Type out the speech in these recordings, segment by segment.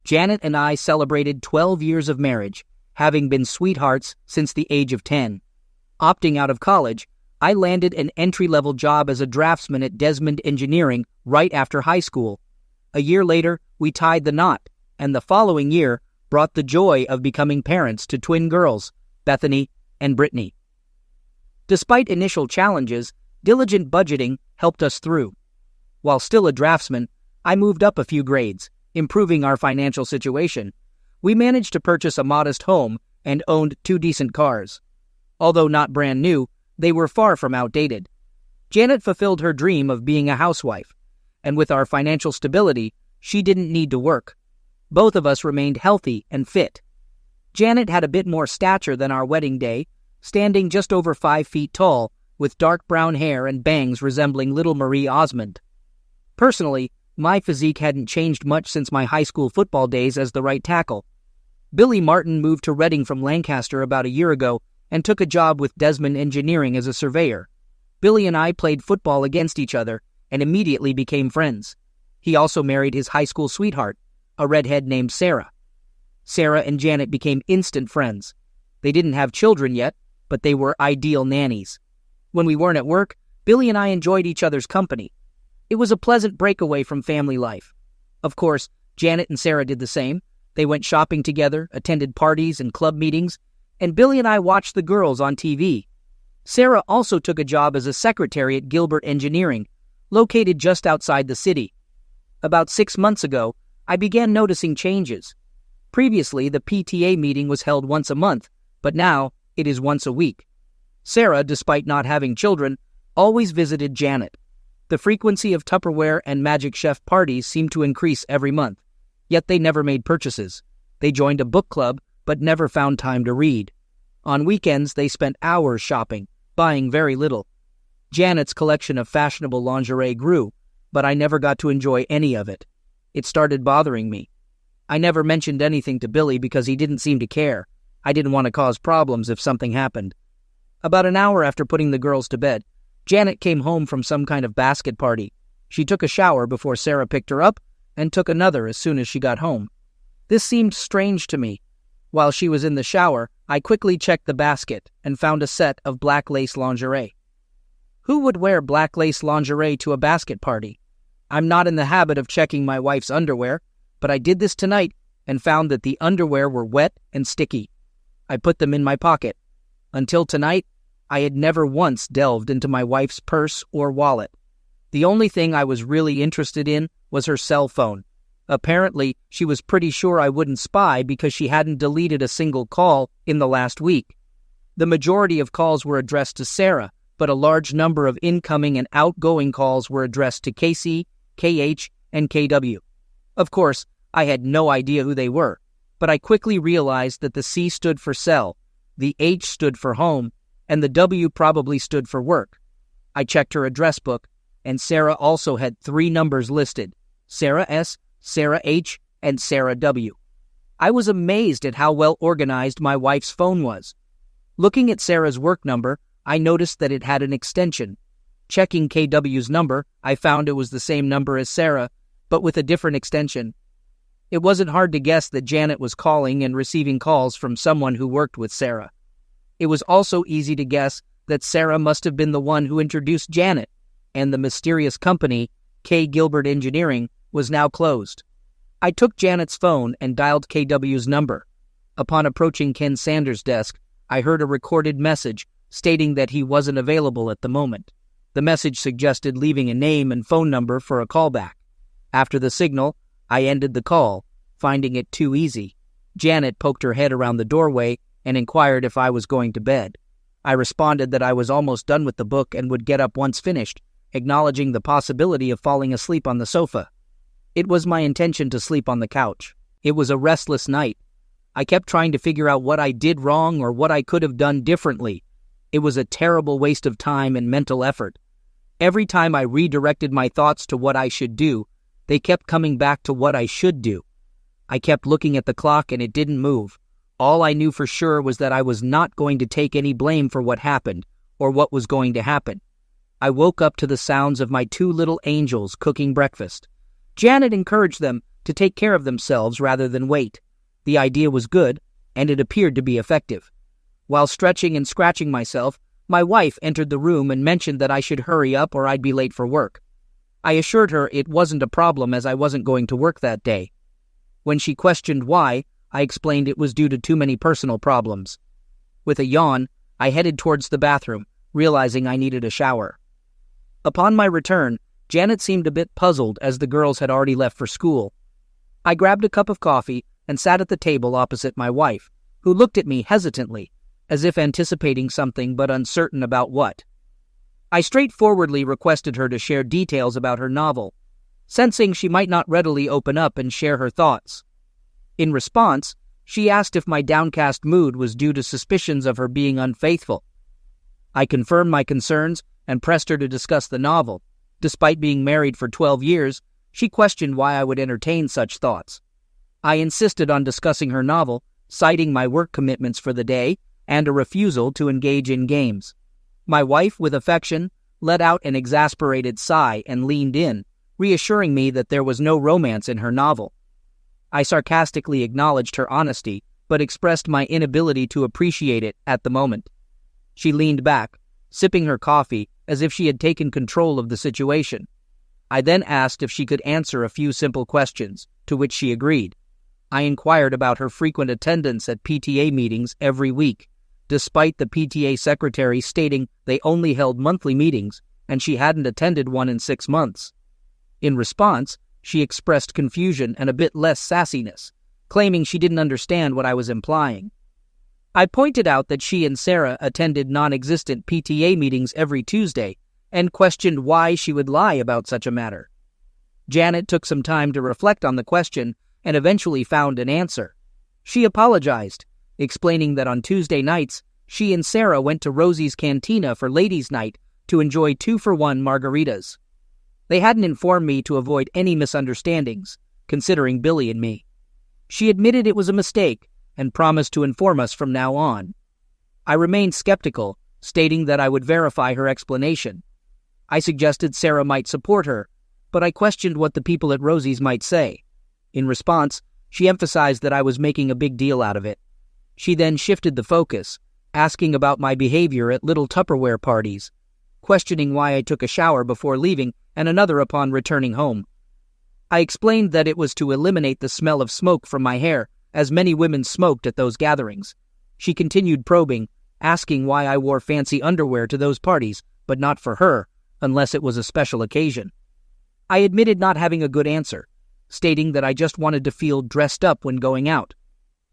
Janet and I celebrated 12 years of marriage, having been sweethearts since the age of 10. Opting out of college, I landed an entry-level job as a draftsman at Desmond Engineering right after high school. A year later, we tied the knot, and the following year brought the joy of becoming parents to twin girls, Bethany and Brittany. Despite initial challenges, diligent budgeting helped us through. While still a draftsman, I moved up a few grades, improving our financial situation. We managed to purchase a modest home and owned 2 decent cars. Although not brand new, they were far from outdated. Janet fulfilled her dream of being a housewife, and with our financial stability, she didn't need to work. Both of us remained healthy and fit. Janet had a bit more stature than our wedding day, standing just over 5 feet tall, with dark brown hair and bangs resembling little Marie Osmond. Personally, my physique hadn't changed much since my high school football days as the right tackle. Billy Martin moved to Reading from Lancaster about a year ago and took a job with Desmond Engineering as a surveyor. Billy and I played football against each other and immediately became friends. He also married his high school sweetheart, a redhead named Sarah. Sarah and Janet became instant friends. They didn't have children yet, but they were ideal nannies. When we weren't at work, Billy and I enjoyed each other's company. It was a pleasant breakaway from family life. Of course, Janet and Sarah did the same. They went shopping together, attended parties and club meetings, and Billy and I watched the girls on TV. Sarah also took a job as a secretary at Gilbert Engineering, located just outside the city. About 6 months ago, I began noticing changes. Previously, the PTA meeting was held once a month, but now it is once a week. Sarah, despite not having children, always visited Janet. The frequency of Tupperware and Magic Chef parties seemed to increase every month, yet they never made purchases. They joined a book club, but never found time to read. On weekends, they spent hours shopping, buying very little. Janet's collection of fashionable lingerie grew, but I never got to enjoy any of it. It started bothering me. I never mentioned anything to Billy because he didn't seem to care. I didn't want to cause problems if something happened. About an hour after putting the girls to bed, Janet came home from some kind of basket party. She took a shower before Sarah picked her up and took another as soon as she got home. This seemed strange to me. While she was in the shower, I quickly checked the basket and found a set of black lace lingerie. Who would wear black lace lingerie to a basket party? I'm not in the habit of checking my wife's underwear, but I did this tonight and found that the underwear were wet and sticky. I put them in my pocket. Until tonight, I had never once delved into my wife's purse or wallet. The only thing I was really interested in was her cell phone. Apparently, she was pretty sure I wouldn't spy because she hadn't deleted a single call in the last week. The majority of calls were addressed to Sarah, but a large number of incoming and outgoing calls were addressed to KC, KH, and KW. Of course, I had no idea who they were, but I quickly realized that the C stood for cell, the H stood for home, and the W probably stood for work. I checked her address book, and Sarah also had 3 numbers listed: Sarah S., Sarah H., and Sarah W. I was amazed at how well organized my wife's phone was. Looking at Sarah's work number, I noticed that it had an extension. Checking KW's number, I found it was the same number as Sarah, but with a different extension. It wasn't hard to guess that Janet was calling and receiving calls from someone who worked with Sarah. It was also easy to guess that Sarah must have been the one who introduced Janet, and the mysterious company, K. Gilbert Engineering, was now closed. I took Janet's phone and dialed KW's number. Upon approaching Ken Sanders' desk, I heard a recorded message stating that he wasn't available at the moment. The message suggested leaving a name and phone number for a callback. After the signal, I ended the call, finding it too easy. Janet poked her head around the doorway and inquired if I was going to bed. I responded that I was almost done with the book and would get up once finished, acknowledging the possibility of falling asleep on the sofa. It was my intention to sleep on the couch. It was a restless night. I kept trying to figure out what I did wrong or what I could have done differently. It was a terrible waste of time and mental effort. Every time I redirected my thoughts to what I should do, they kept coming back to what I should do. I kept looking at the clock and it didn't move. All I knew for sure was that I was not going to take any blame for what happened or what was going to happen. I woke up to the sounds of my 2 little angels cooking breakfast. Janet encouraged them to take care of themselves rather than wait. The idea was good, and it appeared to be effective. While stretching and scratching myself, my wife entered the room and mentioned that I should hurry up or I'd be late for work. I assured her it wasn't a problem as I wasn't going to work that day. When she questioned why, I explained it was due to too many personal problems. With a yawn, I headed towards the bathroom, realizing I needed a shower. Upon my return, Janet seemed a bit puzzled as the girls had already left for school. I grabbed a cup of coffee and sat at the table opposite my wife, who looked at me hesitantly, as if anticipating something but uncertain about what. I straightforwardly requested her to share details about her novel, sensing she might not readily open up and share her thoughts. In response, she asked if my downcast mood was due to suspicions of her being unfaithful. I confirmed my concerns and pressed her to discuss the novel. Despite being married for 12 years, she questioned why I would entertain such thoughts. I insisted on discussing her novel, citing my work commitments for the day and a refusal to engage in games. My wife, with affection, let out an exasperated sigh and leaned in, reassuring me that there was no romance in her novel. I sarcastically acknowledged her honesty, but expressed my inability to appreciate it at the moment. She leaned back, sipping her coffee as if she had taken control of the situation. I then asked if she could answer a few simple questions, to which she agreed. I inquired about her frequent attendance at PTA meetings every week, despite the PTA secretary stating they only held monthly meetings and she hadn't attended one in 6 months. In response, she expressed confusion and a bit less sassiness, claiming she didn't understand what I was implying. I pointed out that she and Sarah attended non-existent PTA meetings every Tuesday and questioned why she would lie about such a matter. Janet took some time to reflect on the question and eventually found an answer. She apologized, explaining that on Tuesday nights, she and Sarah went to Rosie's Cantina for ladies' night to enjoy 2-for-1 margaritas. They hadn't informed me to avoid any misunderstandings, considering Billy and me. She admitted it was a mistake and promised to inform us from now on. I remained skeptical, stating that I would verify her explanation. I suggested Sarah might support her, but I questioned what the people at Rosie's might say. In response, she emphasized that I was making a big deal out of it. She then shifted the focus, asking about my behavior at little Tupperware parties, questioning why I took a shower before leaving and another upon returning home. I explained that it was to eliminate the smell of smoke from my hair, as many women smoked at those gatherings. She continued probing, asking why I wore fancy underwear to those parties, but not for her, unless it was a special occasion. I admitted not having a good answer, stating that I just wanted to feel dressed up when going out.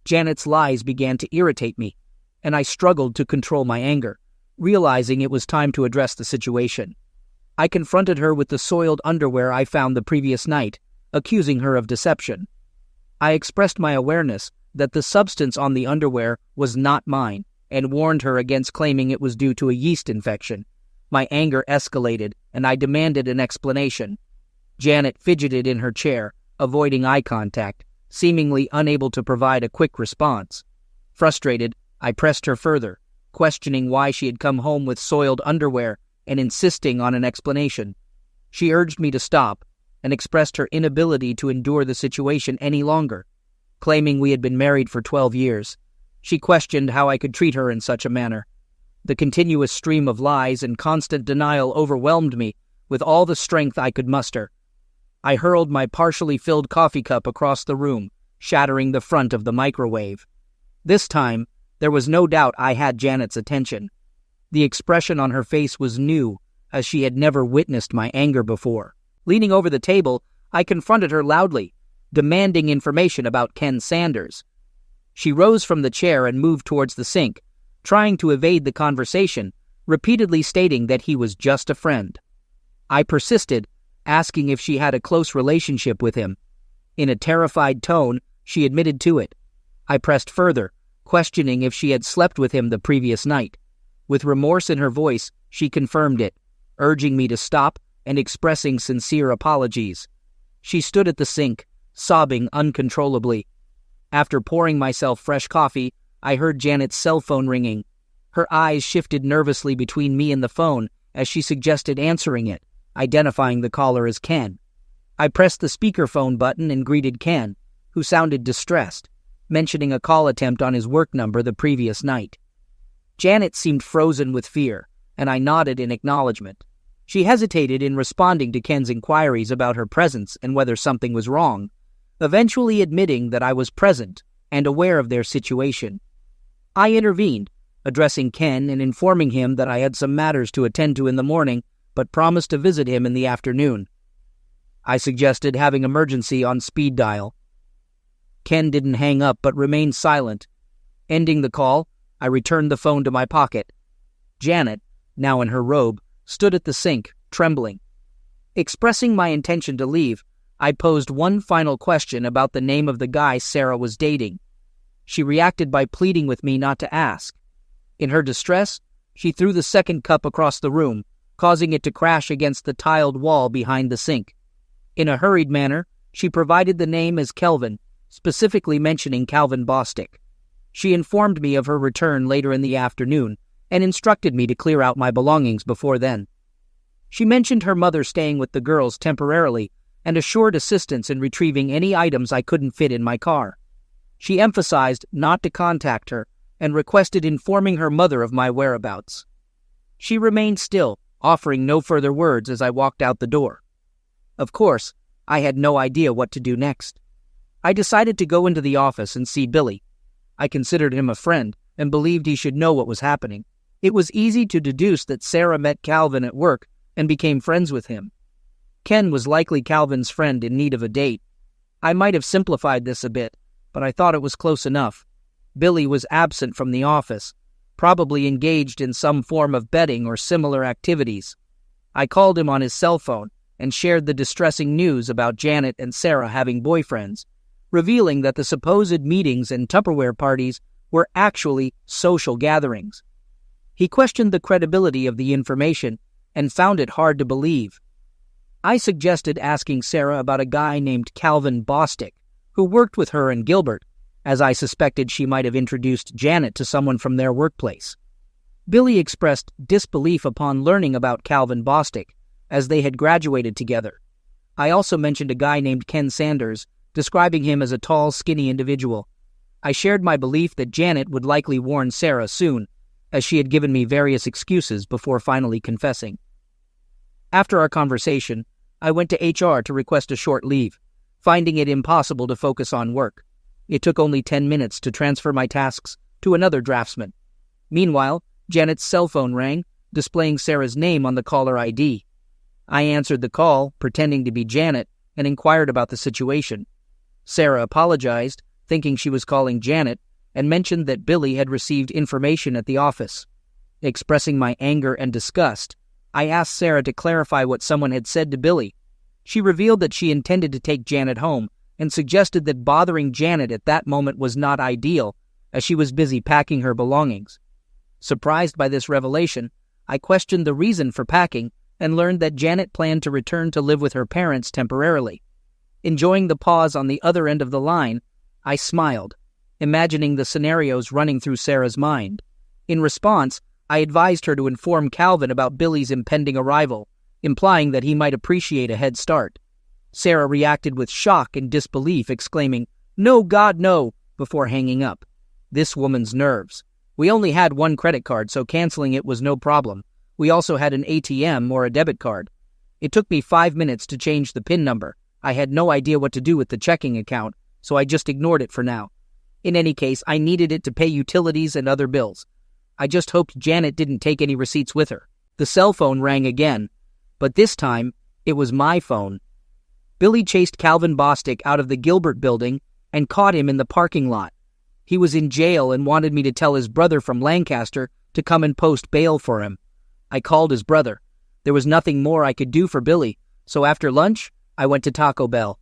Janet's lies began to irritate me, and I struggled to control my anger, realizing it was time to address the situation. I confronted her with the soiled underwear I found the previous night, accusing her of deception. I expressed my awareness that the substance on the underwear was not mine, and warned her against claiming it was due to a yeast infection. My anger escalated, and I demanded an explanation. Janet fidgeted in her chair, avoiding eye contact, seemingly unable to provide a quick response. Frustrated, I pressed her further, questioning why she had come home with soiled underwear and insisting on an explanation. She urged me to stop and expressed her inability to endure the situation any longer, claiming we had been married for 12 years. She questioned how I could treat her in such a manner. The continuous stream of lies and constant denial overwhelmed me with all the strength I could muster. I hurled my partially filled coffee cup across the room, shattering the front of the microwave. This time, there was no doubt I had Janet's attention. The expression on her face was new, as she had never witnessed my anger before. Leaning over the table, I confronted her loudly, demanding information about Ken Sanders. She rose from the chair and moved towards the sink, trying to evade the conversation, repeatedly stating that he was just a friend. I persisted, asking if she had a close relationship with him. In a terrified tone, she admitted to it. I pressed further, questioning if she had slept with him the previous night. With remorse in her voice, she confirmed it, urging me to stop and expressing sincere apologies. She stood at the sink, sobbing uncontrollably. After pouring myself fresh coffee, I heard Janet's cell phone ringing. Her eyes shifted nervously between me and the phone as she suggested answering it, identifying the caller as Ken. I pressed the speakerphone button and greeted Ken, who sounded distressed, mentioning a call attempt on his work number the previous night. Janet seemed frozen with fear, and I nodded in acknowledgement. She hesitated in responding to Ken's inquiries about her presence and whether something was wrong, eventually admitting that I was present and aware of their situation. I intervened, addressing Ken and informing him that I had some matters to attend to in the morning, but promised to visit him in the afternoon. I suggested having emergency on speed dial. Ken didn't hang up but remained silent. Ending the call, I returned the phone to my pocket. Janet, now in her robe, stood at the sink, trembling. Expressing my intention to leave, I posed one final question about the name of the guy Sarah was dating. She reacted by pleading with me not to ask. In her distress, she threw the second cup across the room, causing it to crash against the tiled wall behind the sink. In a hurried manner, she provided the name as Kelvin, specifically mentioning Calvin Bostic. She informed me of her return later in the afternoon and instructed me to clear out my belongings before then. She mentioned her mother staying with the girls temporarily and assured assistance in retrieving any items I couldn't fit in my car. She emphasized not to contact her and requested informing her mother of my whereabouts. She remained still, offering no further words as I walked out the door. Of course, I had no idea what to do next. I decided to go into the office and see Billy. I considered him a friend and believed he should know what was happening. It was easy to deduce that Sarah met Calvin at work and became friends with him. Ken was likely Calvin's friend in need of a date. I might have simplified this a bit, but I thought it was close enough. Billy was absent from the office, probably engaged in some form of betting or similar activities. I called him on his cell phone and shared the distressing news about Janet and Sarah having boyfriends, revealing that the supposed meetings and Tupperware parties were actually social gatherings. He questioned the credibility of the information and found it hard to believe. I suggested asking Sarah about a guy named Calvin Bostic, who worked with her and Gilbert, as I suspected she might have introduced Janet to someone from their workplace. Billy expressed disbelief upon learning about Calvin Bostic, as they had graduated together. I also mentioned a guy named Ken Sanders, describing him as a tall, skinny individual. I shared my belief that Janet would likely warn Sarah soon, as she had given me various excuses before finally confessing. After our conversation, I went to HR to request a short leave, finding it impossible to focus on work. It took only 10 minutes to transfer my tasks to another draftsman. Meanwhile, Janet's cell phone rang, displaying Sarah's name on the caller ID. I answered the call, pretending to be Janet, and inquired about the situation. Sarah apologized, thinking she was calling Janet, and mentioned that Billy had received information at the office. Expressing my anger and disgust, I asked Sarah to clarify what someone had said to Billy. She revealed that she intended to take Janet home and suggested that bothering Janet at that moment was not ideal, as she was busy packing her belongings. Surprised by this revelation, I questioned the reason for packing and learned that Janet planned to return to live with her parents temporarily. Enjoying the pause on the other end of the line, I smiled, imagining the scenarios running through Sarah's mind. In response, I advised her to inform Calvin about Billy's impending arrival, implying that he might appreciate a head start. Sarah reacted with shock and disbelief, exclaiming, "No, God, no," before hanging up. This woman's nerves. We only had one credit card, so canceling it was no problem. We also had an ATM or a debit card. It took me 5 minutes to change the PIN number. I had no idea what to do with the checking account, so I just ignored it for now. In any case, I needed it to pay utilities and other bills. I just hoped Janet didn't take any receipts with her. The cell phone rang again, but this time, it was my phone. Billy chased Calvin Bostic out of the Gilbert building and caught him in the parking lot. He was in jail and wanted me to tell his brother from Lancaster to come and post bail for him. I called his brother. There was nothing more I could do for Billy, so after lunch, I went to Taco Bell.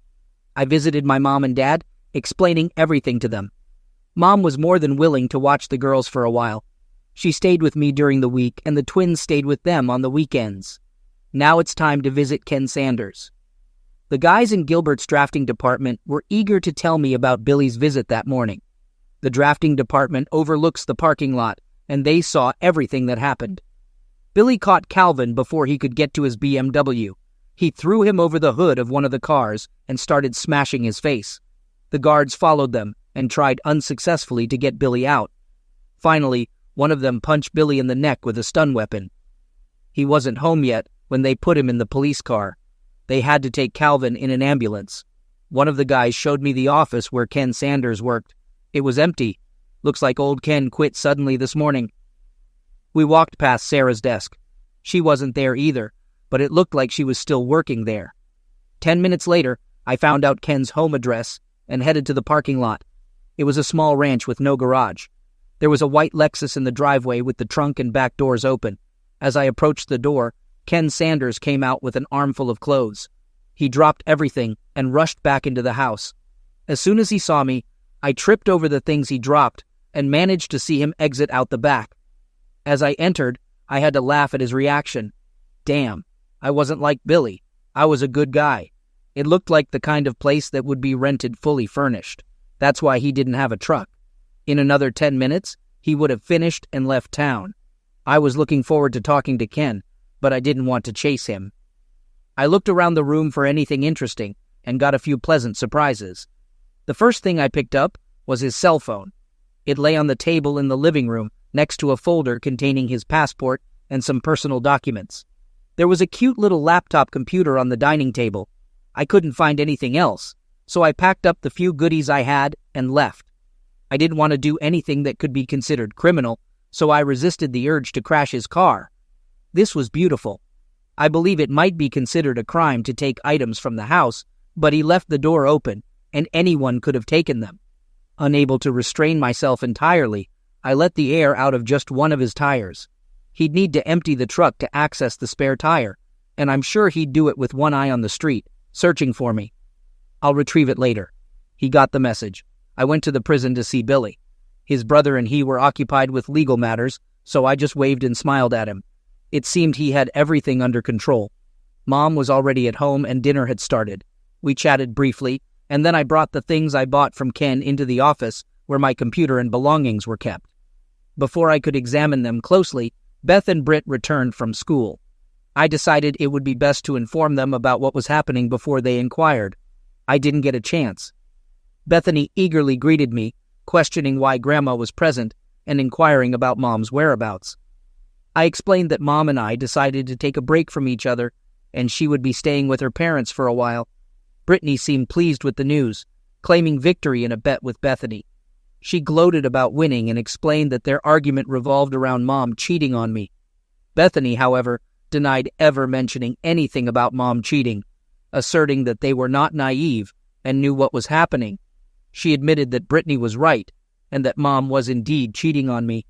I visited my mom and dad, explaining everything to them. Mom was more than willing to watch the girls for a while. She stayed with me during the week, and the twins stayed with them on the weekends. Now it's time to visit Ken Sanders. The guys in Gilbert's drafting department were eager to tell me about Billy's visit that morning. The drafting department overlooks the parking lot, and they saw everything that happened. Billy caught Calvin before he could get to his BMW. He threw him over the hood of one of the cars and started smashing his face. The guards followed them and tried unsuccessfully to get Billy out. Finally, one of them punched Billy in the neck with a stun weapon. He wasn't home yet when they put him in the police car. They had to take Calvin in an ambulance. One of the guys showed me the office where Ken Sanders worked. It was empty. Looks like old Ken quit suddenly this morning. We walked past Sarah's desk. She wasn't there either, but it looked like she was still working there. 10 minutes later, I found out Ken's home address and headed to the parking lot. It was a small ranch with no garage. There was a white Lexus in the driveway with the trunk and back doors open. As I approached the door, Ken Sanders came out with an armful of clothes. He dropped everything and rushed back into the house. As soon as he saw me, I tripped over the things he dropped and managed to see him exit out the back. As I entered, I had to laugh at his reaction. Damn, I wasn't like Billy. I was a good guy. It looked like the kind of place that would be rented fully furnished. That's why he didn't have a truck. In another 10 minutes, he would have finished and left town. I was looking forward to talking to Ken, but I didn't want to chase him. I looked around the room for anything interesting and got a few pleasant surprises. The first thing I picked up was his cell phone. It lay on the table in the living room next to a folder containing his passport and some personal documents. There was a cute little laptop computer on the dining table. I couldn't find anything else, so I packed up the few goodies I had and left. I didn't want to do anything that could be considered criminal, so I resisted the urge to crash his car. This was beautiful. I believe it might be considered a crime to take items from the house, but he left the door open, and anyone could have taken them. Unable to restrain myself entirely, I let the air out of just one of his tires. He'd need to empty the truck to access the spare tire, and I'm sure he'd do it with one eye on the street, searching for me. I'll retrieve it later. He got the message. I went to the prison to see Billy. His brother and he were occupied with legal matters, so I just waved and smiled at him. It seemed he had everything under control. Mom was already at home and dinner had started. We chatted briefly, and then I brought the things I bought from Ken into the office where my computer and belongings were kept. Before I could examine them closely, Beth and Britt returned from school. I decided it would be best to inform them about what was happening before they inquired. I didn't get a chance. Bethany eagerly greeted me, questioning why Grandma was present and inquiring about Mom's whereabouts. I explained that Mom and I decided to take a break from each other, and she would be staying with her parents for a while. Brittany seemed pleased with the news, claiming victory in a bet with Bethany. She gloated about winning and explained that their argument revolved around Mom cheating on me. Bethany, however, denied ever mentioning anything about Mom cheating, asserting that they were not naive and knew what was happening. She admitted that Brittany was right and that Mom was indeed cheating on me.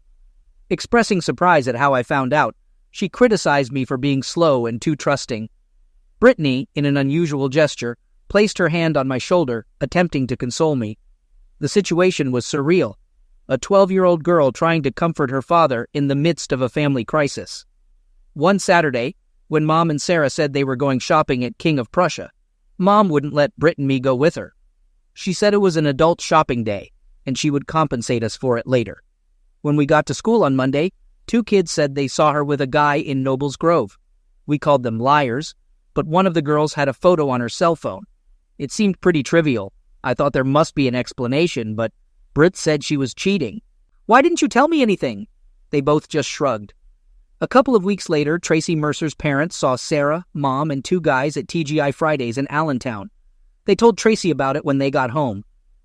Expressing surprise at how I found out, she criticized me for being slow and too trusting. Brittany, in an unusual gesture, placed her hand on my shoulder, attempting to console me. The situation was surreal. A 12-year-old girl trying to comfort her father in the midst of a family crisis. One Saturday, when Mom and Sarah said they were going shopping at King of Prussia, Mom wouldn't let Britt and me go with her. She said it was an adult shopping day, and she would compensate us for it later. When we got to school on Monday, 2 kids said they saw her with a guy in Nobles Grove. We called them liars, but one of the girls had a photo on her cell phone. It seemed pretty trivial. I thought there must be an explanation, but Britt said she was cheating. "Why didn't you tell me anything?" They both just shrugged. A couple of weeks later, Tracy Mercer's parents saw Sarah, Mom, and 2 guys at TGI Fridays in Allentown. They told Tracy about it when they got home.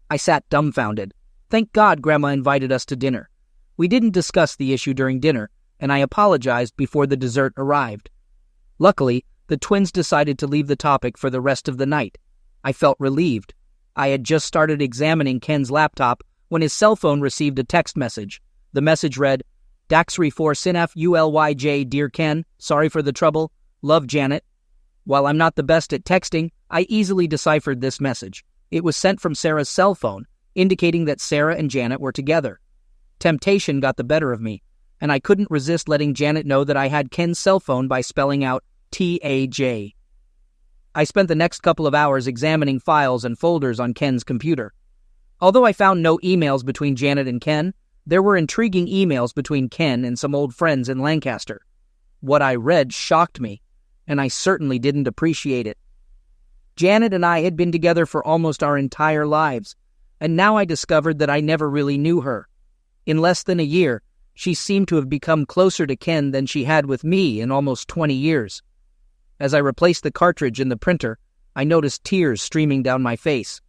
I sat dumbfounded. Thank God Grandma invited us to dinner. We didn't discuss the issue during dinner, and I apologized before the dessert arrived. Luckily, the twins decided to leave the topic for the rest of the night. I felt relieved. I had just started examining Ken's laptop when his cell phone received a text message. The message read, "Daxry 4 Sinaf ULYJ, Dear Ken, sorry for the trouble. Love, Janet." While I'm not the best at texting, I easily deciphered this message. It was sent from Sarah's cell phone, indicating that Sarah and Janet were together. Temptation got the better of me, and I couldn't resist letting Janet know that I had Ken's cell phone by spelling out TAJ. I spent the next couple of hours examining files and folders on Ken's computer. Although I found no emails between Janet and Ken, there were intriguing emails between Ken and some old friends in Lancaster. What I read shocked me. and I certainly didn't appreciate it. Janet and I had been together for almost our entire lives, and now I discovered that I never really knew her. In less than a year, she seemed to have become closer to Ken than she had with me in almost 20 years. As I replaced the cartridge in the printer, I noticed tears streaming down my face.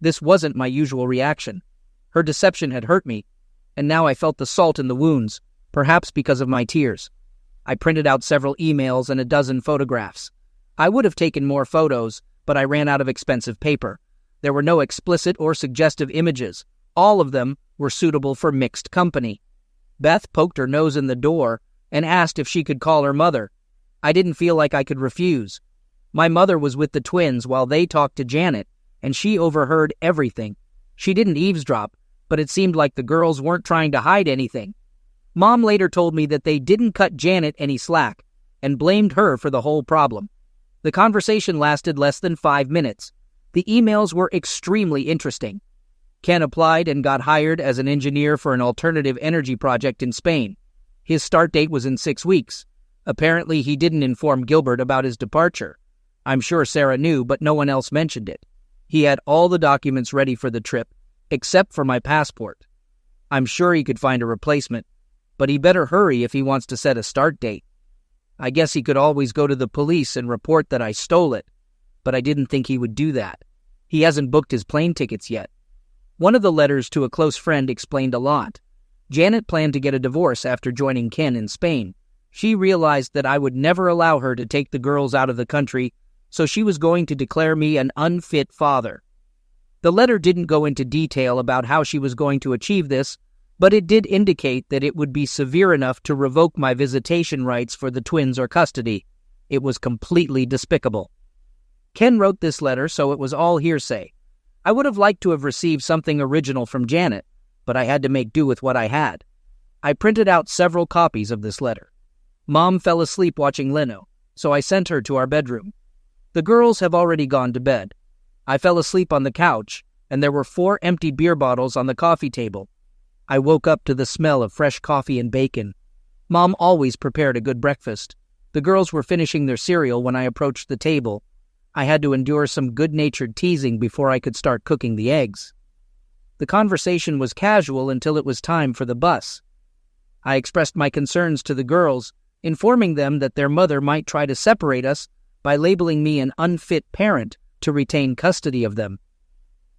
This wasn't my usual reaction. Her deception had hurt me, and now I felt the salt in the wounds, perhaps because of my tears. I printed out several emails and a dozen photographs. I would have taken more photos, but I ran out of expensive paper. There were no explicit or suggestive images. All of them were suitable for mixed company. Beth poked her nose in the door and asked if she could call her mother. I didn't feel like I could refuse. My mother was with the twins while they talked to Janet, and she overheard everything. She didn't eavesdrop, but it seemed like the girls weren't trying to hide anything. Mom later told me that they didn't cut Janet any slack and blamed her for the whole problem. The conversation lasted less than 5 minutes. The emails were extremely interesting. Ken applied and got hired as an engineer for an alternative energy project in Spain. His start date was in 6 weeks. Apparently, he didn't inform Gilbert about his departure. I'm sure Sarah knew, but no one else mentioned it. He had all the documents ready for the trip, except for my passport. I'm sure he could find a replacement, but he better hurry if he wants to set a start date. I guess he could always go to the police and report that I stole it, but I didn't think he would do that. He hasn't booked his plane tickets yet. One of the letters to a close friend explained a lot. Janet planned to get a divorce after joining Ken in Spain. She realized that I would never allow her to take the girls out of the country, so she was going to declare me an unfit father. The letter didn't go into detail about how she was going to achieve this, but it did indicate that it would be severe enough to revoke my visitation rights for the twins or custody. It was completely despicable. Ken wrote this letter, so it was all hearsay. I would have liked to have received something original from Janet, but I had to make do with what I had. I printed out several copies of this letter. Mom fell asleep watching Leno, so I sent her to our bedroom. The girls have already gone to bed. I fell asleep on the couch, and there were 4 empty beer bottles on the coffee table. I woke up to the smell of fresh coffee and bacon. Mom always prepared a good breakfast. The girls were finishing their cereal when I approached the table. I had to endure some good-natured teasing before I could start cooking the eggs. The conversation was casual until it was time for the bus. I expressed my concerns to the girls, informing them that their mother might try to separate us by labeling me an unfit parent to retain custody of them.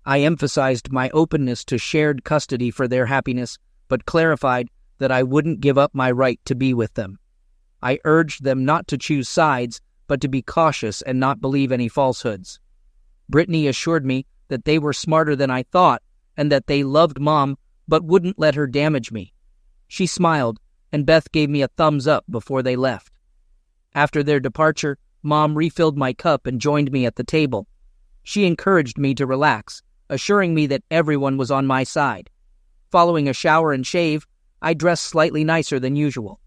I emphasized my openness to shared custody for their happiness, but clarified that I wouldn't give up my right to be with them. I urged them not to choose sides, but to be cautious and not believe any falsehoods. Brittany assured me that they were smarter than I thought and that they loved Mom but wouldn't let her damage me. She smiled, and Beth gave me a thumbs up before they left. After their departure, Mom refilled my cup and joined me at the table. She encouraged me to relax, assuring me that everyone was on my side. Following a shower and shave, I dressed slightly nicer than usual.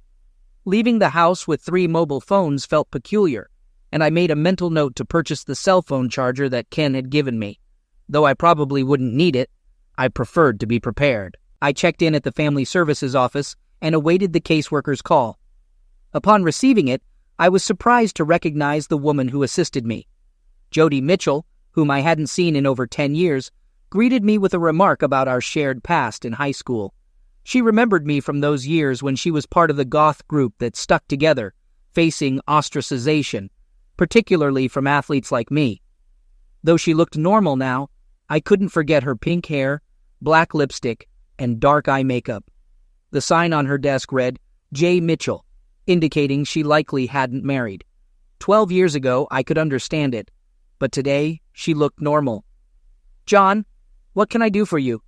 Leaving the house with 3 mobile phones felt peculiar, and I made a mental note to purchase the cell phone charger that Ken had given me. Though I probably wouldn't need it, I preferred to be prepared. I checked in at the Family Services office and awaited the caseworker's call. Upon receiving it, I was surprised to recognize the woman who assisted me. Jody Mitchell, whom I hadn't seen in over 10 years, greeted me with a remark about our shared past in high school. She remembered me from those years when she was part of the goth group that stuck together, facing ostracization, particularly from athletes like me. Though she looked normal now, I couldn't forget her pink hair, black lipstick, and dark eye makeup. The sign on her desk read, J. Mitchell, indicating she likely hadn't married. 12 years ago, I could understand it, but today, she looked normal. John, what can I do for you?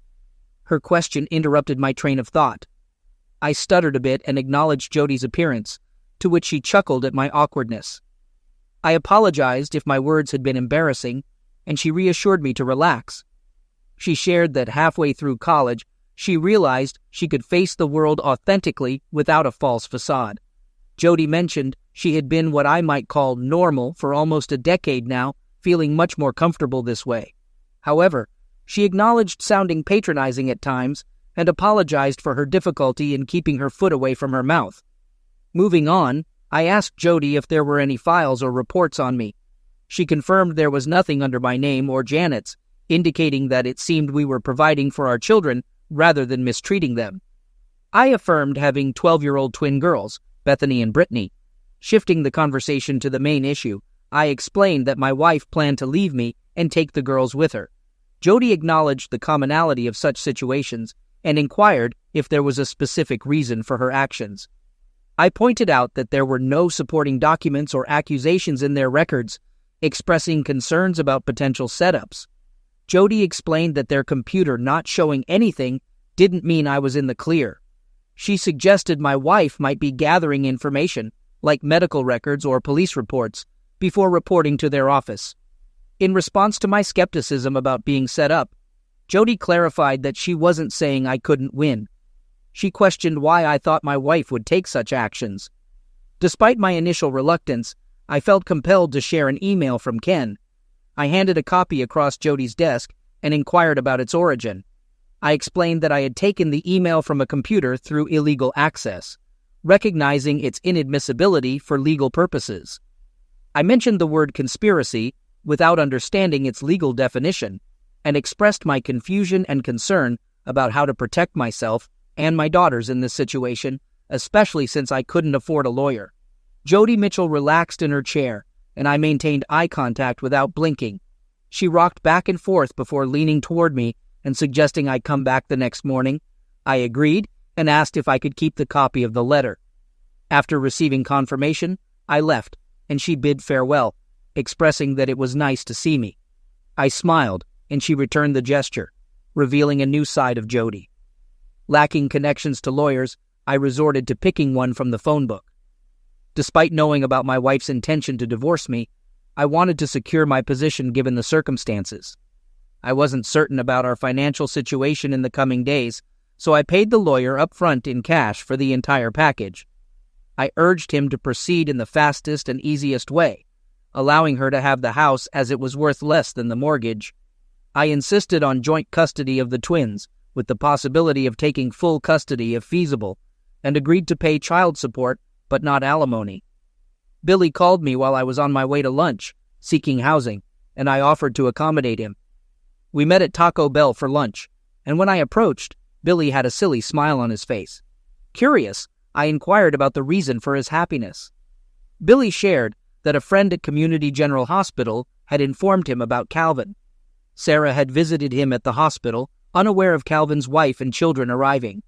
Her question interrupted my train of thought. I stuttered a bit and acknowledged Jody's appearance, to which she chuckled at my awkwardness. I apologized if my words had been embarrassing, and she reassured me to relax. She shared that halfway through college, she realized she could face the world authentically without a false facade. Jody mentioned she had been what I might call normal for almost a decade now, feeling much more comfortable this way. However, she acknowledged sounding patronizing at times and apologized for her difficulty in keeping her foot away from her mouth. Moving on, I asked Jody if there were any files or reports on me. She confirmed there was nothing under my name or Janet's, indicating that it seemed we were providing for our children rather than mistreating them. I affirmed having 12-year-old twin girls, Bethany and Brittany. Shifting the conversation to the main issue, I explained that my wife planned to leave me and take the girls with her. Jody acknowledged the commonality of such situations and inquired if there was a specific reason for her actions. I pointed out that there were no supporting documents or accusations in their records, expressing concerns about potential setups. Jody explained that their computer not showing anything didn't mean I was in the clear. She suggested my wife might be gathering information, like medical records or police reports, before reporting to their office. In response to my skepticism about being set up, Jody clarified that she wasn't saying I couldn't win. She questioned why I thought my wife would take such actions. Despite my initial reluctance, I felt compelled to share an email from Ken. I handed a copy across Jody's desk and inquired about its origin. I explained that I had taken the email from a computer through illegal access, recognizing its inadmissibility for legal purposes. I mentioned the word conspiracy without understanding its legal definition, and expressed my confusion and concern about how to protect myself and my daughters in this situation, especially since I couldn't afford a lawyer. Jody Mitchell relaxed in her chair, and I maintained eye contact without blinking. She rocked back and forth before leaning toward me and suggesting I come back the next morning. I agreed and asked if I could keep the copy of the letter. After receiving confirmation, I left, and she bid farewell, expressing that it was nice to see me. I smiled, and she returned the gesture, revealing a new side of Jody. Lacking connections to lawyers, I resorted to picking one from the phone book. Despite knowing about my wife's intention to divorce me, I wanted to secure my position given the circumstances. I wasn't certain about our financial situation in the coming days, so I paid the lawyer up front in cash for the entire package. I urged him to proceed in the fastest and easiest way, allowing her to have the house as it was worth less than the mortgage. I insisted on joint custody of the twins, with the possibility of taking full custody if feasible, and agreed to pay child support but not alimony. Billy called me while I was on my way to lunch, seeking housing, and I offered to accommodate him. We met at Taco Bell for lunch, and when I approached, Billy had a silly smile on his face. Curious, I inquired about the reason for his happiness. Billy shared that a friend at Community General Hospital had informed him about Calvin. Sarah had visited him at the hospital, unaware of Calvin's wife and children arriving.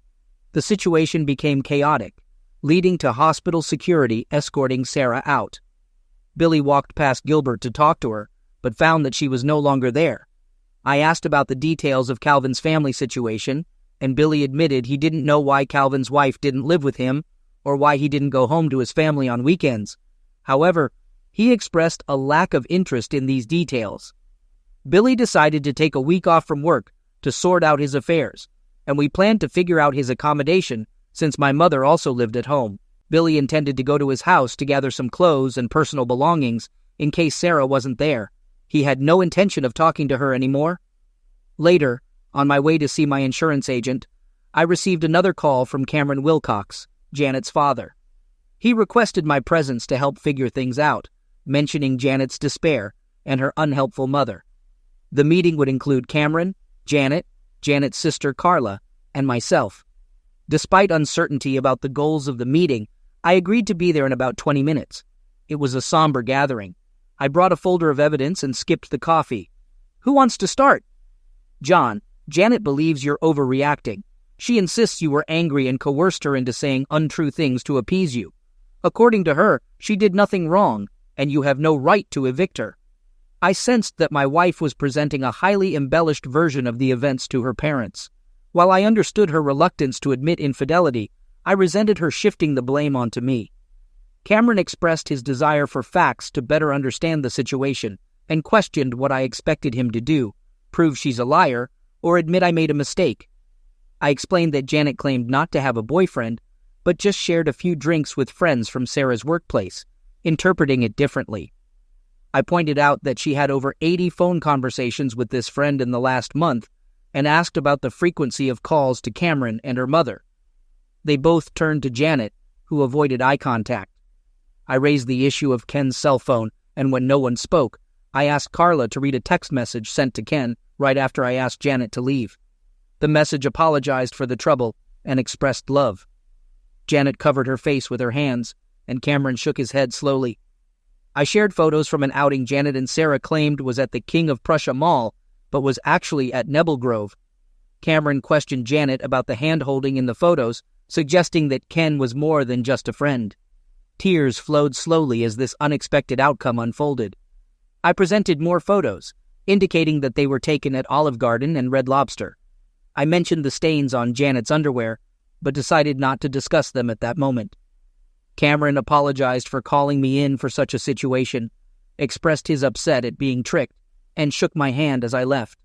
The situation became chaotic, leading to hospital security escorting Sarah out. Billy walked past Gilbert to talk to her, but found that she was no longer there. I asked about the details of Calvin's family situation, and Billy admitted he didn't know why Calvin's wife didn't live with him or why he didn't go home to his family on weekends. However, he expressed a lack of interest in these details. Billy decided to take a week off from work to sort out his affairs, and we planned to figure out his accommodation since my mother also lived at home. Billy intended to go to his house to gather some clothes and personal belongings in case Sarah wasn't there. He had no intention of talking to her anymore. Later, on my way to see my insurance agent, I received another call from Cameron Wilcox, Janet's father. He requested my presence to help figure things out, mentioning Janet's despair and her unhelpful mother. The meeting would include Cameron, Janet, Janet's sister Carla, and myself. Despite uncertainty about the goals of the meeting, I agreed to be there in about 20 minutes. It was a somber gathering. I brought a folder of evidence and skipped the coffee. Who wants to start? John, Janet believes you're overreacting. She insists you were angry and coerced her into saying untrue things to appease you. According to her, she did nothing wrong, and you have no right to evict her. I sensed that my wife was presenting a highly embellished version of the events to her parents. While I understood her reluctance to admit infidelity, I resented her shifting the blame onto me. Cameron expressed his desire for facts to better understand the situation and questioned what I expected him to do, prove she's a liar, or admit I made a mistake. I explained that Janet claimed not to have a boyfriend, but just shared a few drinks with friends from Sarah's workplace, interpreting it differently. I pointed out that she had over 80 phone conversations with this friend in the last month and asked about the frequency of calls to Cameron and her mother. They both turned to Janet, who avoided eye contact. I raised the issue of Ken's cell phone, and when no one spoke, I asked Carla to read a text message sent to Ken right after I asked Janet to leave. The message apologized for the trouble and expressed love. Janet covered her face with her hands, and Cameron shook his head slowly. I shared photos from an outing Janet and Sarah claimed was at the King of Prussia Mall, but was actually at Nebelgrove. Cameron questioned Janet about the hand-holding in the photos, suggesting that Ken was more than just a friend. Tears flowed slowly as this unexpected outcome unfolded. I presented more photos, indicating that they were taken at Olive Garden and Red Lobster. I mentioned the stains on Janet's underwear, but decided not to discuss them at that moment. Cameron apologized for calling me in for such a situation, expressed his upset at being tricked, and shook my hand as I left.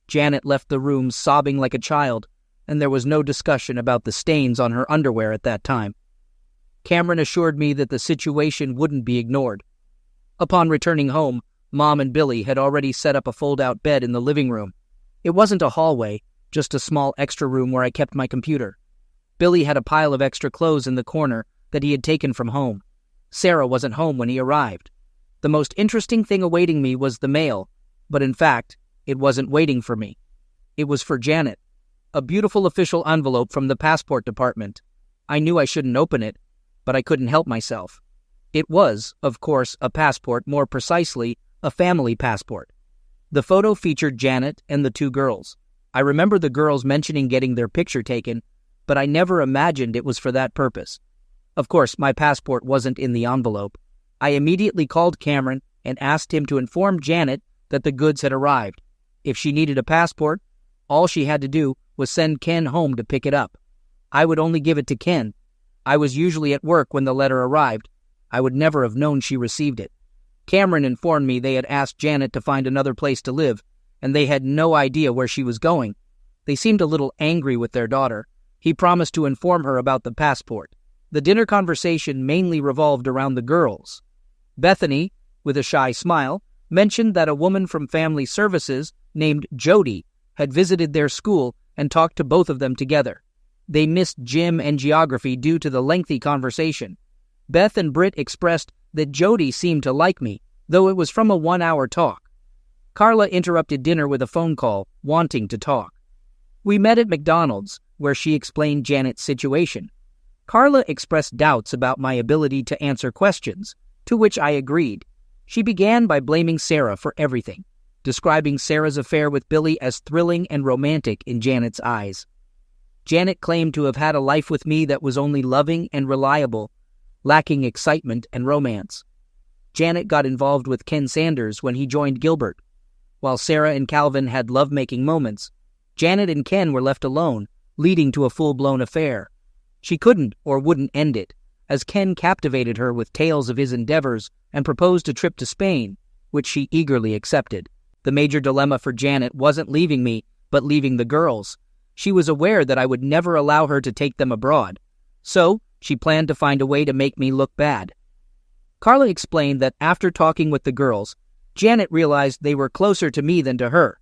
Janet left the room sobbing like a child, and there was no discussion about the stains on her underwear at that time. Cameron assured me that the situation wouldn't be ignored. Upon returning home, Mom and Billy had already set up a fold-out bed in the living room. It wasn't a hallway, just a small extra room where I kept my computer. Billy had a pile of extra clothes in the corner that he had taken from home. Sarah wasn't home when he arrived. The most interesting thing awaiting me was the mail, but in fact, it wasn't waiting for me. It was for Janet. A beautiful official envelope from the passport department. I knew I shouldn't open it, but I couldn't help myself. It was, of course, a passport, more precisely, a family passport. The photo featured Janet and the two girls. I remember the girls mentioning getting their picture taken, but I never imagined it was for that purpose. Of course, my passport wasn't in the envelope. I immediately called Cameron and asked him to inform Janet that the goods had arrived. If she needed a passport, all she had to do was send Ken home to pick it up. I would only give it to Ken. I was usually at work when the letter arrived. I would never have known she received it. Cameron informed me they had asked Janet to find another place to live, and they had no idea where she was going. They seemed a little angry with their daughter. He promised to inform her about the passport. The dinner conversation mainly revolved around the girls. Bethany, with a shy smile, mentioned that a woman from Family Services named Jody had visited their school and talked to both of them together. They missed gym and geography due to the lengthy conversation. Beth and Britt expressed that Jody seemed to like me, though it was from a 1-hour talk. Carla interrupted dinner with a phone call, wanting to talk. We met at McDonald's, where she explained Janet's situation. Carla expressed doubts about my ability to answer questions, to which I agreed. She began by blaming Sarah for everything, describing Sarah's affair with Billy as thrilling and romantic in Janet's eyes. Janet claimed to have had a life with me that was only loving and reliable, lacking excitement and romance. Janet got involved with Ken Sanders when he joined Gilbert. While Sarah and Calvin had love-making moments, Janet and Ken were left alone, leading to a full-blown affair. She couldn't or wouldn't end it, as Ken captivated her with tales of his endeavors and proposed a trip to Spain, which she eagerly accepted. The major dilemma for Janet wasn't leaving me, but leaving the girls. She was aware that I would never allow her to take them abroad, so she planned to find a way to make me look bad. Carla explained that after talking with the girls, Janet realized they were closer to me than to her.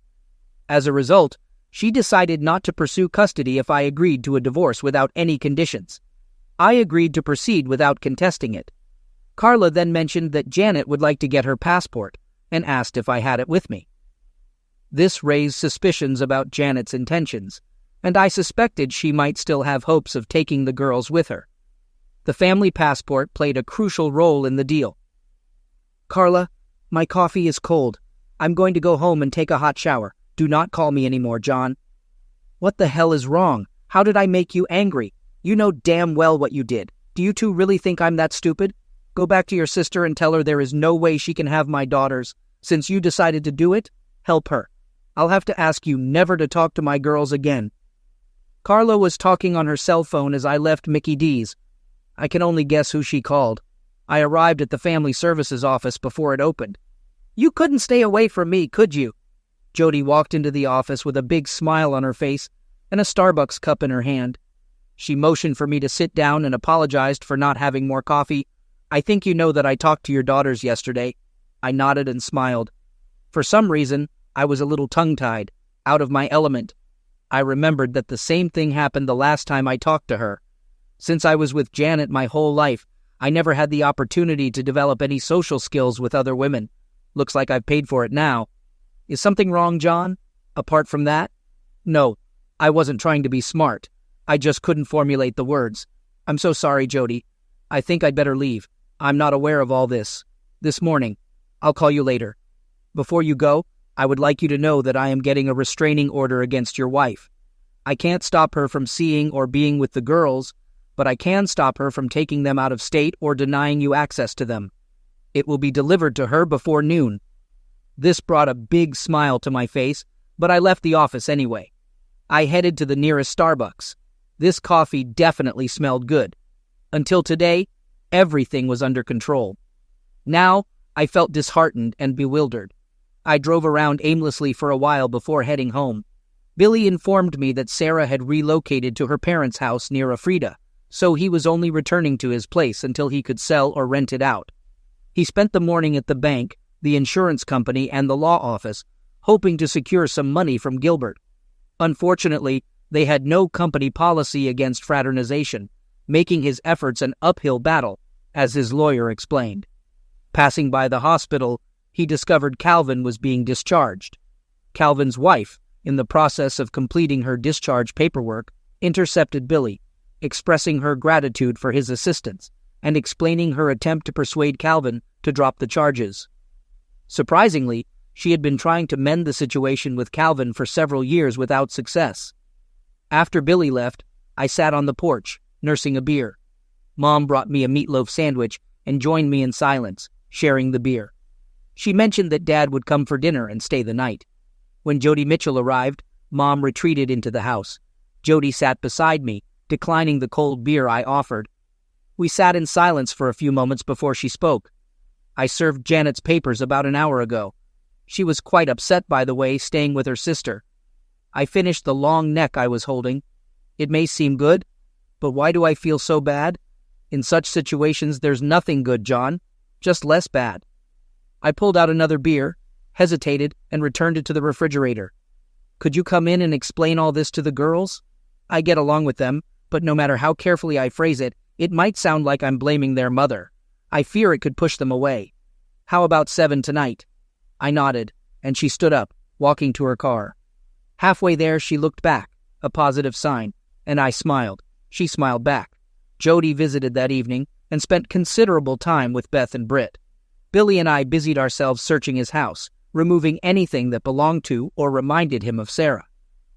As a result, she decided not to pursue custody if I agreed to a divorce without any conditions. I agreed to proceed without contesting it. Carla then mentioned that Janet would like to get her passport and asked if I had it with me. This raised suspicions about Janet's intentions, and I suspected she might still have hopes of taking the girls with her. The family passport played a crucial role in the deal. Carla, my coffee is cold. I'm going to go home and take a hot shower. Do not call me anymore, John. What the hell is wrong? How did I make you angry? You know damn well what you did. Do you two really think I'm that stupid? Go back to your sister and tell her there is no way she can have my daughters. Since you decided to do it, help her. I'll have to ask you never to talk to my girls again. Carla was talking on her cell phone as I left Mickey D's. I can only guess who she called. I arrived at the Family Services office before it opened. You couldn't stay away from me, could you? Jody walked into the office with a big smile on her face and a Starbucks cup in her hand. She motioned for me to sit down and apologized for not having more coffee. I think you know that I talked to your daughters yesterday. I nodded and smiled. For some reason, I was a little tongue-tied, out of my element. I remembered that the same thing happened the last time I talked to her. Since I was with Janet my whole life, I never had the opportunity to develop any social skills with other women. Looks like I've paid for it now. Is something wrong, John? Apart from that? No, I wasn't trying to be smart. I just couldn't formulate the words. I'm so sorry, Jody. I think I'd better leave. I'm not aware of all this. This morning. I'll call you later. Before you go, I would like you to know that I am getting a restraining order against your wife. I can't stop her from seeing or being with the girls, but I can stop her from taking them out of state or denying you access to them. It will be delivered to her before noon. This brought a big smile to my face, but I left the office anyway. I headed to the nearest Starbucks. This coffee definitely smelled good. Until today, everything was under control. Now, I felt disheartened and bewildered. I drove around aimlessly for a while before heading home. Billy informed me that Sarah had relocated to her parents' house near Afrida, so he was only returning to his place until he could sell or rent it out. He spent the morning at the bank, the insurance company, and the law office, hoping to secure some money from Gilbert. Unfortunately, they had no company policy against fraternization, making his efforts an uphill battle, as his lawyer explained. Passing by the hospital, he discovered Calvin was being discharged. Calvin's wife, in the process of completing her discharge paperwork, intercepted Billy, expressing her gratitude for his assistance and explaining her attempt to persuade Calvin to drop the charges. Surprisingly, she had been trying to mend the situation with Calvin for several years without success. After Billy left, I sat on the porch, nursing a beer. Mom brought me a meatloaf sandwich and joined me in silence, sharing the beer. She mentioned that Dad would come for dinner and stay the night. When Jody Mitchell arrived, Mom retreated into the house. Jody sat beside me, declining the cold beer I offered. We sat in silence for a few moments before she spoke. I served Janet's papers about an hour ago. She was quite upset, by the way, staying with her sister. I finished the long neck I was holding. It may seem good, but why do I feel so bad? In such situations, there's nothing good, John, just less bad. I pulled out another beer, hesitated, and returned it to the refrigerator. Could you come in and explain all this to the girls? I get along with them, but no matter how carefully I phrase it, it might sound like I'm blaming their mother. I fear it could push them away. How about 7 tonight? I nodded, and she stood up, walking to her car. Halfway there, she looked back, a positive sign, and I smiled. She smiled back. Jody visited that evening and spent considerable time with Beth and Britt. Billy and I busied ourselves searching his house, removing anything that belonged to or reminded him of Sarah.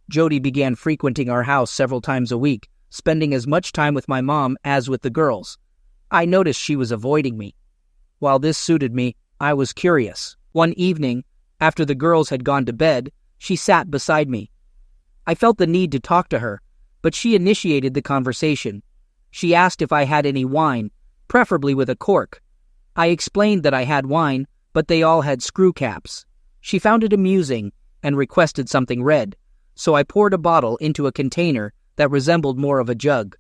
Jody began frequenting our house several times a week, spending as much time with my mom as with the girls. I noticed she was avoiding me. While this suited me, I was curious. One evening, after the girls had gone to bed, she sat beside me. I felt the need to talk to her, but she initiated the conversation. She asked if I had any wine, preferably with a cork. I explained that I had wine, but they all had screw caps. She found it amusing and requested something red, so I poured a bottle into a container that resembled more of a jug.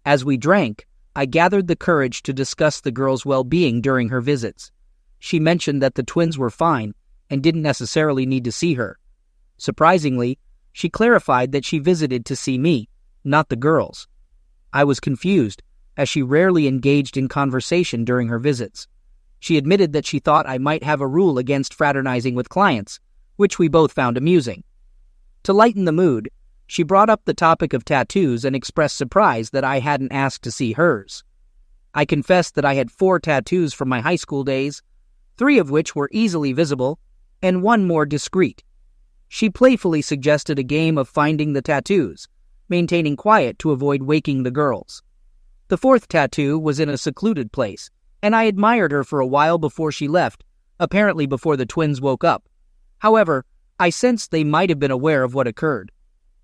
As we drank, I gathered the courage to discuss the girl's well-being during her visits. She mentioned that the twins were fine and didn't necessarily need to see her. Surprisingly, she clarified that she visited to see me, not the girls. I was confused, as she rarely engaged in conversation during her visits. She admitted that she thought I might have a rule against fraternizing with clients, which we both found amusing. To lighten the mood, she brought up the topic of tattoos and expressed surprise that I hadn't asked to see hers. I confessed that I had 4 tattoos from my high school days, 3 of which were easily visible, and 1 more discreet. She playfully suggested a game of finding the tattoos, maintaining quiet to avoid waking the girls. The 4th tattoo was in a secluded place, and I admired her for a while before she left, apparently before the twins woke up. However, I sensed they might have been aware of what occurred.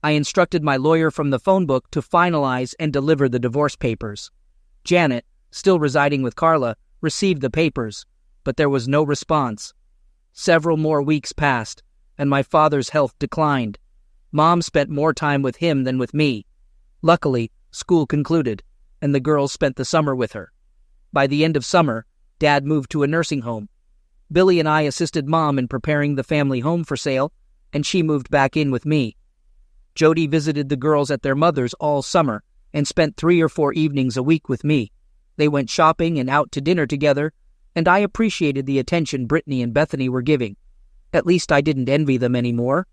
I instructed my lawyer from the phone book to finalize and deliver the divorce papers. Janet, still residing with Carla, received the papers, but there was no response. Several more weeks passed, and my father's health declined. Mom spent more time with him than with me. Luckily, school concluded, and the girls spent the summer with her. By the end of summer, Dad moved to a nursing home. Billy and I assisted Mom in preparing the family home for sale, and she moved back in with me. Jody visited the girls at their mother's all summer and spent 3 or 4 evenings a week with me. They went shopping and out to dinner together, and I appreciated the attention Brittany and Bethany were giving. At least I didn't envy them anymore.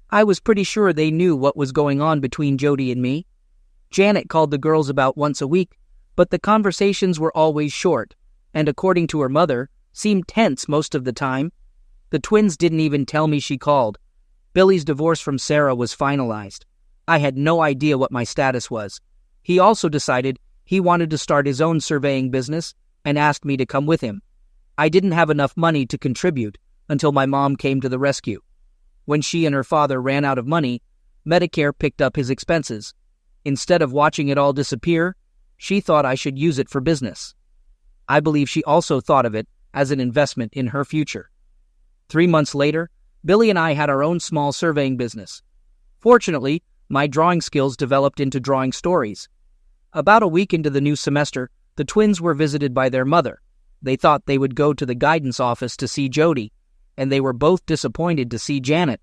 I was pretty sure they knew what was going on between Jody and me. Janet called the girls about once a week, but the conversations were always short, and according to her mother, seemed tense most of the time. The twins didn't even tell me she called. Billy's divorce from Sarah was finalized. I had no idea what my status was. He also decided he wanted to start his own surveying business and asked me to come with him. I didn't have enough money to contribute until my mom came to the rescue. When she and her father ran out of money, Medicare picked up his expenses. Instead of watching it all disappear, she thought I should use it for business. I believe she also thought of it as an investment in her future. 3 months later, Billy and I had our own small surveying business. Fortunately, my drawing skills developed into drawing stories. About a week into the new semester, the twins were visited by their mother. They thought they would go to the guidance office to see Jody, and they were both disappointed to see Janet.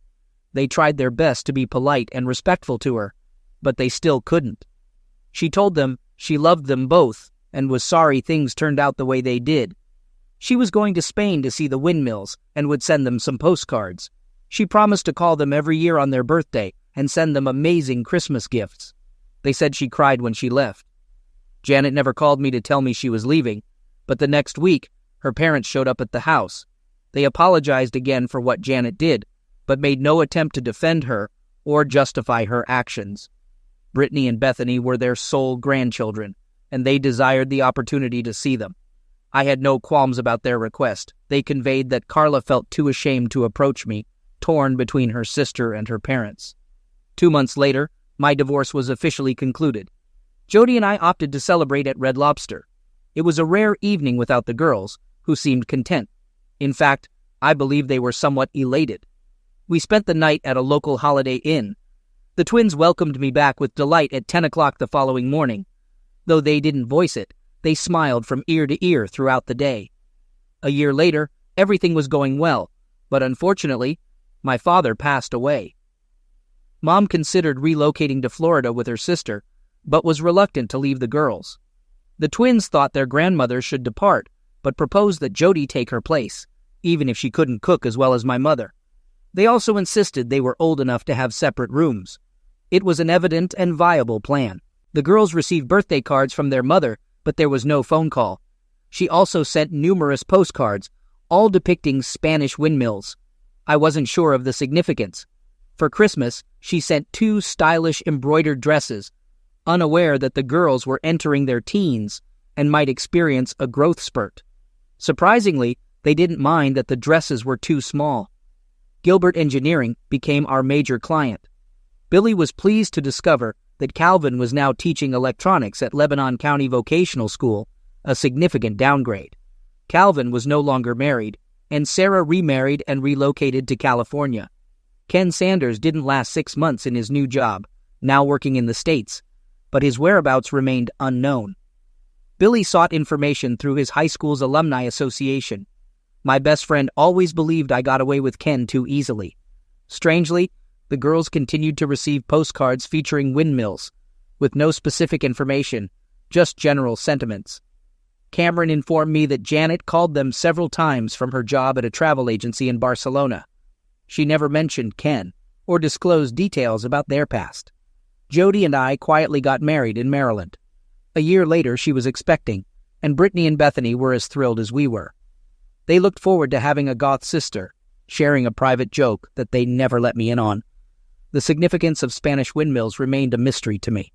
They tried their best to be polite and respectful to her, but they still couldn't. She told them she loved them both and was sorry things turned out the way they did. She was going to Spain to see the windmills and would send them some postcards. She promised to call them every year on their birthday and send them amazing Christmas gifts. They said she cried when she left. Janet never called me to tell me she was leaving, but the next week, her parents showed up at the house. They apologized again for what Janet did, but made no attempt to defend her or justify her actions. Brittany and Bethany were their sole grandchildren, and they desired the opportunity to see them. I had no qualms about their request. They conveyed that Carla felt too ashamed to approach me, torn between her sister and her parents. 2 months later, my divorce was officially concluded. Jody and I opted to celebrate at Red Lobster. It was a rare evening without the girls, who seemed content. In fact, I believe they were somewhat elated. We spent the night at a local Holiday Inn. The twins welcomed me back with delight at 10 o'clock the following morning. Though they didn't voice it, they smiled from ear to ear throughout the day. A year later, everything was going well, but unfortunately, my father passed away. Mom considered relocating to Florida with her sister, but was reluctant to leave the girls. The twins thought their grandmother should depart, but proposed that Jody take her place, even if she couldn't cook as well as my mother. They also insisted they were old enough to have separate rooms. It was an evident and viable plan. The girls received birthday cards from their mother, but there was no phone call. She also sent numerous postcards, all depicting Spanish windmills. I wasn't sure of the significance. For Christmas, she sent 2 stylish embroidered dresses, unaware that the girls were entering their teens and might experience a growth spurt. Surprisingly, they didn't mind that the dresses were too small. Gilbert Engineering became our major client. Billy was pleased to discover that Calvin was now teaching electronics at Lebanon County Vocational School, a significant downgrade. Calvin was no longer married, and Sarah remarried and relocated to California. Ken Sanders didn't last 6 months in his new job, now working in the States, but his whereabouts remained unknown. Billy sought information through his high school's alumni association. My best friend always believed I got away with Ken too easily. Strangely, the girls continued to receive postcards featuring windmills, with no specific information, just general sentiments. Cameron informed me that Janet called them several times from her job at a travel agency in Barcelona. She never mentioned Ken or disclosed details about their past. Jody and I quietly got married in Maryland. A year later, she was expecting, and Brittany and Bethany were as thrilled as we were. They looked forward to having a goth sister, sharing a private joke that they never let me in on. The significance of Spanish windmills remained a mystery to me.